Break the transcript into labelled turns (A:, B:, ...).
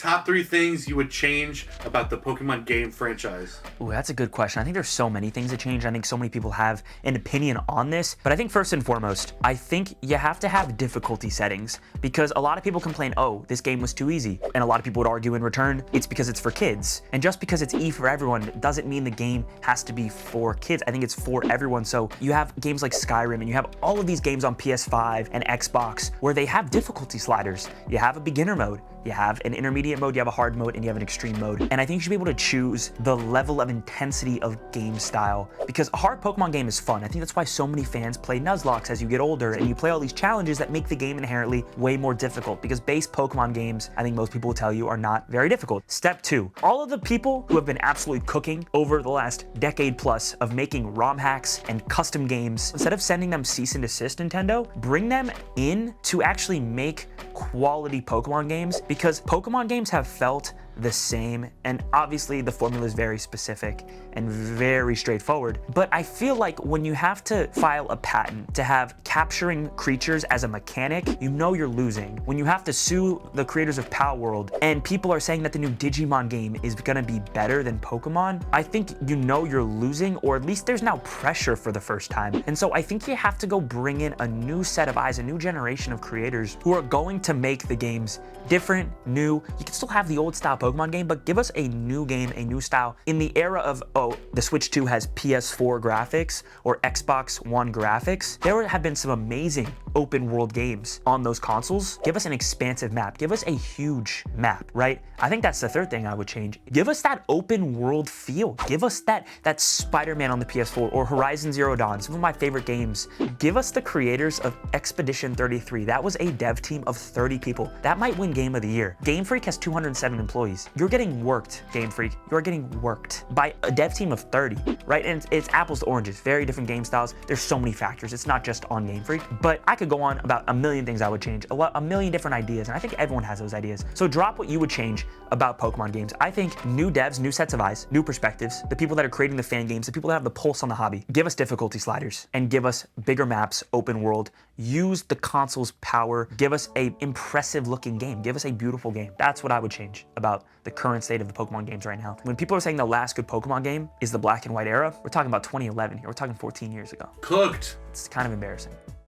A: Top 3 things you would change about the Pokemon game franchise.
B: Ooh, that's a good question. I think there's so many things that change. I think so many people have an opinion on this. But I think first and foremost, I think you have to have difficulty settings because a lot of people complain, oh, this game was too easy. And a lot of people would argue in return, it's because it's for kids. And just because it's E for everyone doesn't mean the game has to be for kids. I think it's for everyone. So you have games like Skyrim and you have all of these games on PS5 and Xbox where they have difficulty sliders. You have a beginner mode, you have an intermediate mode, you have a hard mode, and you have an extreme mode. And I think you should be able to choose the level of intensity of game style because a hard Pokemon game is fun. I think that's why so many fans play Nuzlocke as you get older and you play all these challenges that make the game inherently way more difficult because base Pokemon games, I think most people will tell you, are not very difficult. Step 2, all of the people who have been absolutely cooking over the last decade plus of making ROM hacks and custom games, instead of sending them cease and desist, Nintendo, bring them in to actually make quality Pokemon games because Pokemon games have felt the same, and obviously the formula is very specific and very straightforward, but I feel like when you have to file a patent to have capturing creatures as a mechanic, you know you're losing. When you have to sue the creators of Pal World and people are saying that the new Digimon game is gonna be better than Pokemon, I think you know you're losing, or at least there's now pressure for the first time. And so I think you have to go bring in a new set of eyes, a new generation of creators who are going to make the games different, new. You can still have the old style Pokemon game, but give us a new game, a new style. In the era of, oh, the Switch 2 has PS4 graphics or Xbox One graphics, there have been some amazing open world games on those consoles. Give us an expansive map. Give us a huge map, right? I think that's the third thing I would change. Give us that open world feel. Give us that Spider-Man on the PS4 or Horizon Zero Dawn, some of my favorite games. Give us the creators of Expedition 33. That was a dev team of 30 people. That might win Game of the Year. Game Freak has 207 employees. You're getting worked, Game Freak. You're getting worked by a dev team of 30, right? And it's apples to oranges, very different game styles. There's so many factors. It's not just on Game Freak, but I could go on about a million things I would change, a million different ideas, and I think everyone has those ideas. So drop what you would change about Pokemon games. I think new devs, new sets of eyes, new perspectives, the people that are creating the fan games, the people that have the pulse on the hobby, give us difficulty sliders and give us bigger maps, open world, use the console's power, give us a impressive looking game, give us a beautiful game. That's what I would change about the current state of the Pokemon games right now. When people are saying the last good Pokemon game is the black and white era, we're talking about 2011 here. We're talking 14 years ago.
A: Cooked.
B: It's kind of embarrassing.